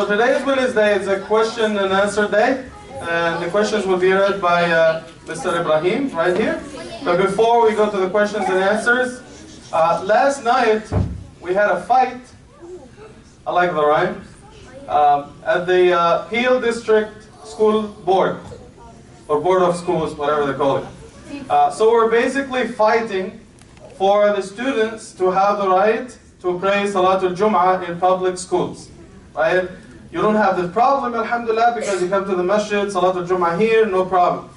So today's Wednesday is a question and answer day, and the questions will be read by Mr. Ibrahim right here. But before we go to the questions and answers, last night we had a fight, I like the rhyme, at the Peel District School Board, or Board of Schools, whatever they call it. So we're basically fighting for the students to have the right to pray Salatul Jum'ah in public schools. Right? You don't have this problem, alhamdulillah, because you come to the masjid, Salatul Jum'ah here, no problem.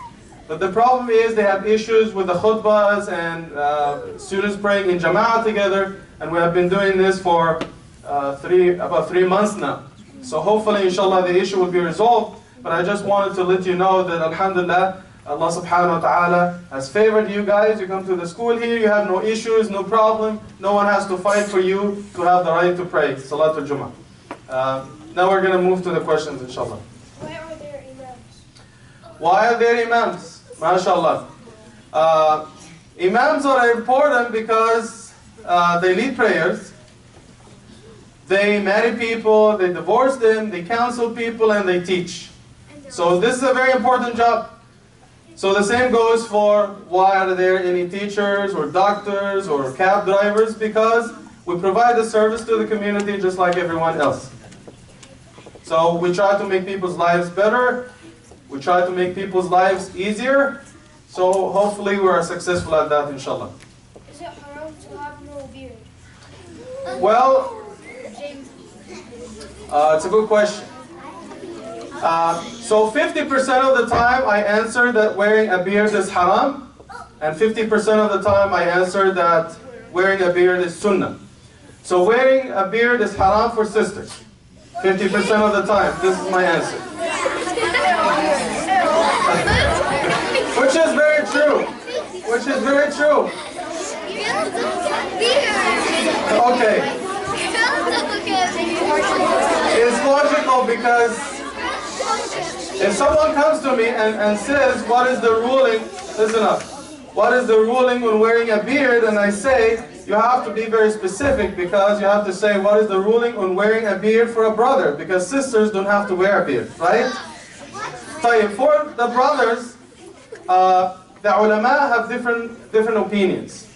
But the problem is they have issues with the khutbahs and students praying in jama'ah together, and we have been doing this for about 3 months now. So hopefully, inshallah, the issue will be resolved. But I just wanted to let you know that, alhamdulillah, Allah subhanahu wa ta'ala has favored you guys. You come to the school here, you have no issues, no problem. No one has to fight for you to have the right to pray Salatul Jum'ah. Now we're going to move to the questions, inshallah. Why are there imams? Why are there imams? MashaAllah. Imams are important because they lead prayers, they marry people, they divorce them, they counsel people, and they teach. So this is a very important job. So the same goes for why are there any teachers or doctors or cab drivers? Because we provide a service to the community just like everyone else. So we try to make people's lives better. We try to make people's lives easier. So hopefully we are successful at that, inshallah. Is it haram to have no beard? Well, it's a good question. So 50% of the time I answer that wearing a beard is haram, and 50% of the time I answer that wearing a beard is sunnah. So wearing a beard is haram for sisters. 50% of the time, this is my answer. Which is very true. Which is very true. Okay. It's logical because if someone comes to me and says, what is the ruling, listen up, what is the ruling when wearing a beard? And I say, you have to be very specific because you have to say, what is the ruling on wearing a beard for a brother? Because sisters don't have to wear a beard, right? So for the brothers, the ulama have different opinions.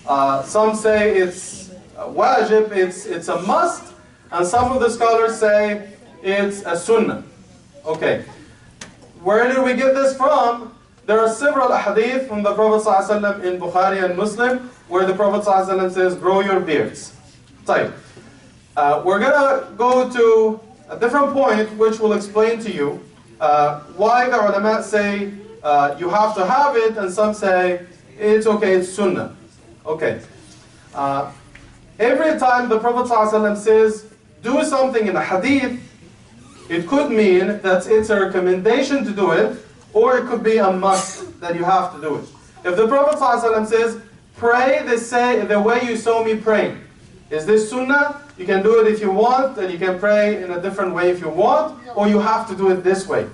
Some say it's wajib, it's a must, and some of the scholars say it's a sunnah. Okay. Where did we get this from? There are several hadith from the Prophet ﷺ in Bukhari and Muslim where the Prophet ﷺ says, grow your beards. We're going to go to a different point which will explain to you why the ulama say you have to have it and some say it's okay, it's sunnah. Okay. Every time the Prophet ﷺ says do something in a hadith, it could mean that it's a recommendation to do it, or it could be a must that you have to do it. If the Prophet ﷺ says, pray the way you saw me praying, is this sunnah? You can do it if you want, and you can pray in a different way if you want, or you have to do it this way.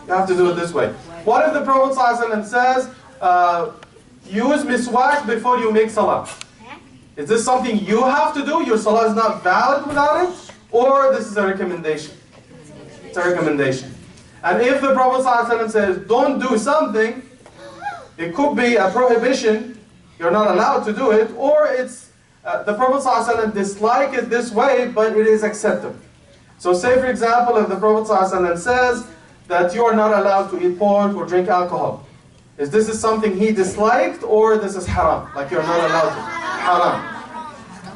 You have to do it this way. What if the Prophet ﷺ says, use miswak before you make salah? Is this something you have to do? Your salah is not valid without it? Or this is a recommendation? It's a recommendation. And if the Prophet ﷺ says, don't do something, it could be a prohibition, you're not allowed to do it, or it's the Prophet ﷺ dislike it this way, but it is acceptable. So say for example, if the Prophet ﷺ says that you are not allowed to eat pork or drink alcohol, is this something he disliked, or this is haram, like you're not allowed to? Haram.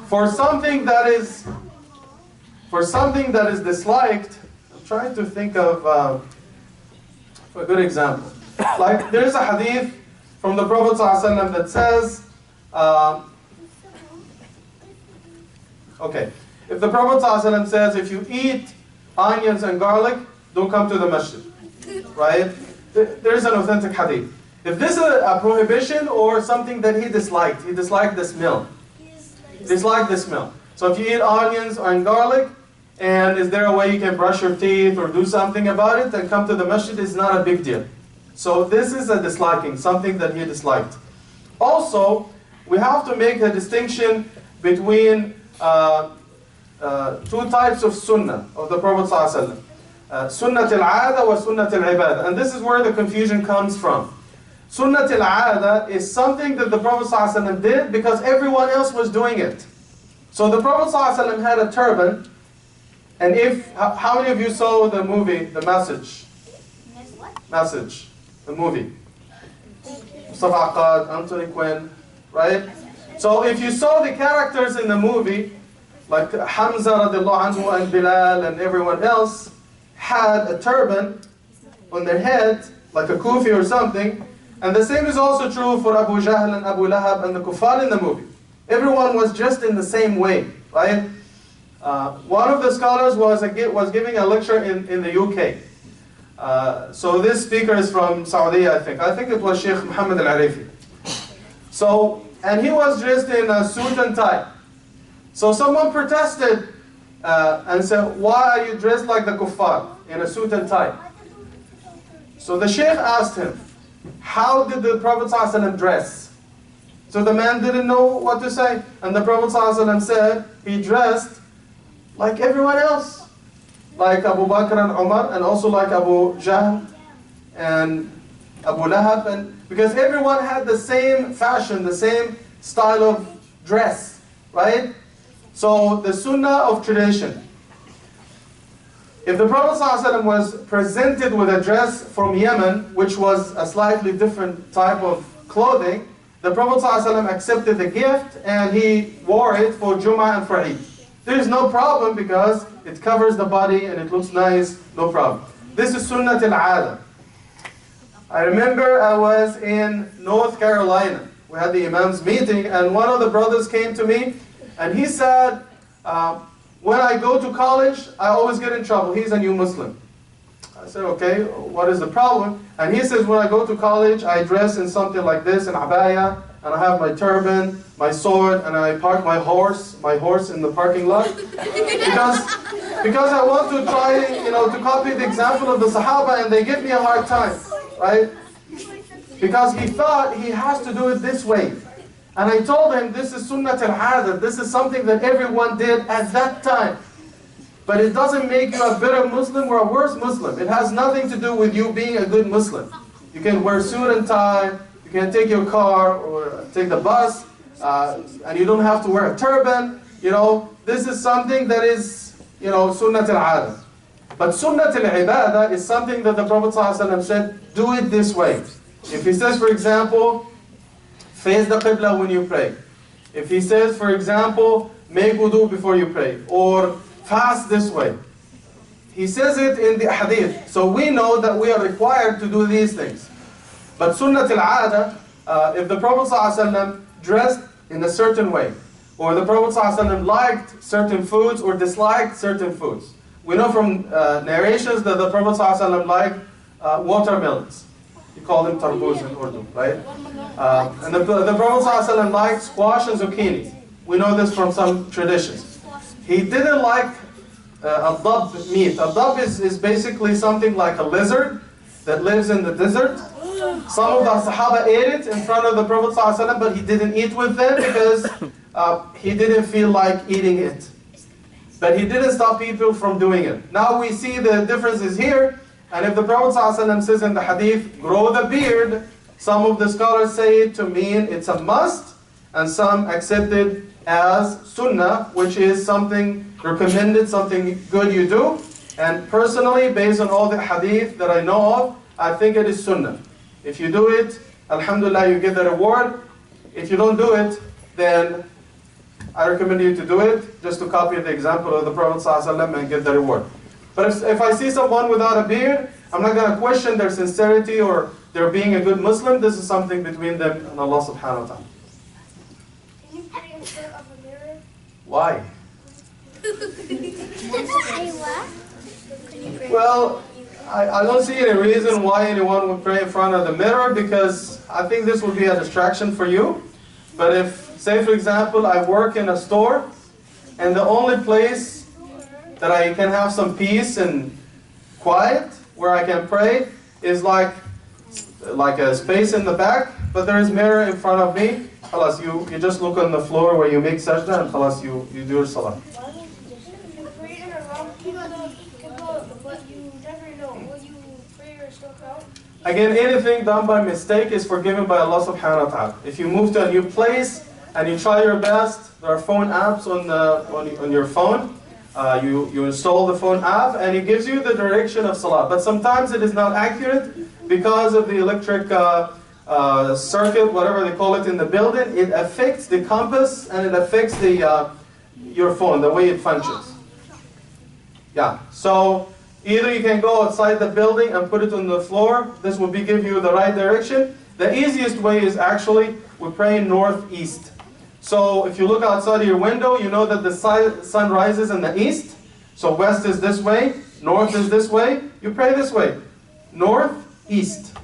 For something that is disliked, trying to think of a good example. Like there's a hadith from the Prophet ﷺ that says, okay, if the Prophet ﷺ says, if you eat onions and garlic, don't come to the masjid, right? There's an authentic hadith. If this is a prohibition or something that he disliked the smell. Disliked the smell. So if you eat onions and garlic, and is there a way you can brush your teeth or do something about it and come to the masjid, is not a big deal. So this is a disliking, something that he disliked. Also, we have to make a distinction between two types of sunnah of the Prophet ﷺ. Sunnat al-'ada wa sunnat al-'ibadah. And this is where the confusion comes from. Sunnat al-'ada is something that the Prophet ﷺ did because everyone else was doing it. So the Prophet ﷺ had a turban, and how many of you saw the movie, The Message? Message, the movie. Mustafa Akkad, Anthony Quinn, right? So if you saw the characters in the movie, like Hamza radiallahu anhu and Bilal and everyone else, had a turban on their head, like a kufi or something. And the same is also true for Abu Jahl and Abu Lahab and the kuffar in the movie. Everyone was just in the same way, right? One of the scholars was giving a lecture in the UK. So this speaker is from Saudi, I think. I think it was Sheikh Muhammad Al-Arifi. So, and he was dressed in a suit and tie. So someone protested and said, why are you dressed like the kuffar in a suit and tie? So the sheikh asked him, how did the Prophet ﷺ dress? So the man didn't know what to say. And the Prophet ﷺ said, he dressed like everyone else. Like Abu Bakr and Umar, and also like Abu Jahl and Abu Lahab. And because everyone had the same fashion, the same style of dress, right? So the sunnah of tradition. If the Prophet ﷺ was presented with a dress from Yemen, which was a slightly different type of clothing, the Prophet ﷺ accepted the gift and he wore it for Jum'ah and for Eid. There is no problem because it covers the body and it looks nice, no problem. This is Sunnat al-'ada. I remember I was in North Carolina. We had the Imam's meeting and one of the brothers came to me and he said, when I go to college, I always get in trouble. He's a new Muslim. I said, okay, what is the problem? And he says, when I go to college, I dress in something like this, an abaya, and I have my turban, my sword, and I park my horse in the parking lot. Because I want to try, to copy the example of the Sahaba, and they give me a hard time, right? Because he thought he has to do it this way. And I told him, this is Sunnat al-'ada. This is something that everyone did at that time. But it doesn't make you a better Muslim or a worse Muslim. It has nothing to do with you being a good Muslim. You can wear suit and tie, you can take your car or take the bus, and you don't have to wear a turban. This is something that is, Sunnat al-'ada. But Sunnat al-'ibadah is something that the Prophet ﷺ said, do it this way. If he says, for example, face the Qibla when you pray. If he says, for example, make wudu before you pray, or fast this way. He says it in the hadith. So we know that we are required to do these things. But Sunnat al-'ada, if the Prophet ﷺ dressed in a certain way, or the Prophet ﷺ liked certain foods or disliked certain foods. We know from narrations that the Prophet ﷺ liked watermelons. You call them tarbuz in Urdu, right? And the Prophet ﷺ liked squash and zucchini. We know this from some traditions. He didn't like al-dab meat. Al-dab is basically something like a lizard that lives in the desert. Some of the Sahaba ate it in front of the Prophet ﷺ, but he didn't eat with them because he didn't feel like eating it. But he didn't stop people from doing it. Now we see the differences here. And if the Prophet ﷺ says in the hadith, grow the beard, some of the scholars say it to mean it's a must, and some accept it as sunnah, which is something recommended, something good you do. And personally, based on all the hadith that I know of, I think it is sunnah. If you do it, alhamdulillah, you get the reward. If you don't do it, then I recommend you to do it, just to copy the example of the Prophet ﷺ and get the reward. But if I see someone without a beard, I'm not going to question their sincerity or their being a good Muslim. This is something between them and Allah subhanahu wa ta'ala. Can you pray in front of a mirror? Why? Say what? Well, I don't see any reason why anyone would pray in front of the mirror, because I think this would be a distraction for you. But if, say for example, I work in a store, and the only place that I can have some peace and quiet, where I can pray, is like a space in the back, but there is mirror in front of me. Khalas, you just look on the floor where you make sajda, and khalas, you do your salah. Again, anything done by mistake is forgiven by Allah subhanahu wa ta'ala. If you move to a new place and you try your best, there are phone apps on your phone. You install the phone app and it gives you the direction of salah. But sometimes it is not accurate because of the electric circuit, whatever they call it in the building. It affects the compass and it affects your phone, the way it functions. Yeah, so either you can go outside the building and put it on the floor. This will give you the right direction. The easiest way is actually, we pray northeast. So if you look outside of your window, you know that the sun rises in the east. So west is this way, north is this way. You pray this way, north, east.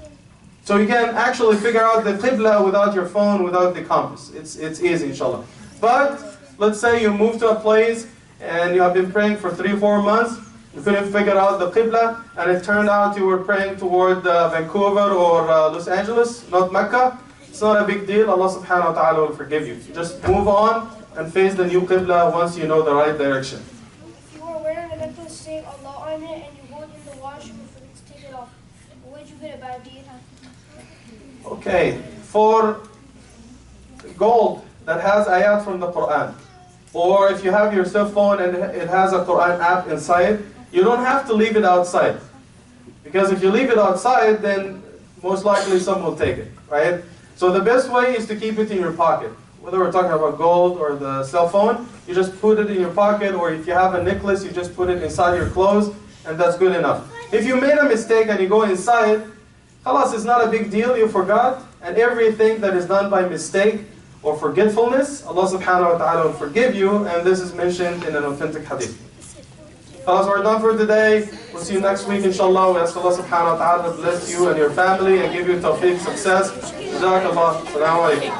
So you can actually figure out the qibla without your phone, without the compass. It's easy, inshallah. But let's say you move to a place and you have been praying for 3 or 4 months. You couldn't figure out the qibla, and it turned out you were praying toward Vancouver or Los Angeles, not Mecca. It's not a big deal. Allah subhanahu wa ta'ala will forgive you. You just move on and face the new qibla once you know the right direction. If you were wearing a necklace saying Allah on it and you hold it in the washroom and forget to take it off, would you get a bad deed? Okay, for gold that has ayat from the Quran, or if you have your cell phone and it has a Quran app inside, you don't have to leave it outside. Because if you leave it outside, then most likely someone will take it, right? So the best way is to keep it in your pocket. Whether we're talking about gold or the cell phone, you just put it in your pocket, or if you have a necklace, you just put it inside your clothes, and that's good enough. If you made a mistake and you go inside, khalas, it's not a big deal, you forgot, and everything that is done by mistake or forgetfulness, Allah subhanahu wa ta'ala will forgive you, and this is mentioned in an authentic hadith. Khalas, we're done for today. We'll see you next week, inshallah. We ask Allah subhanahu wa ta'ala to bless you and your family and give you tawfiq, success. Jazakallah. Assalamu alaikum.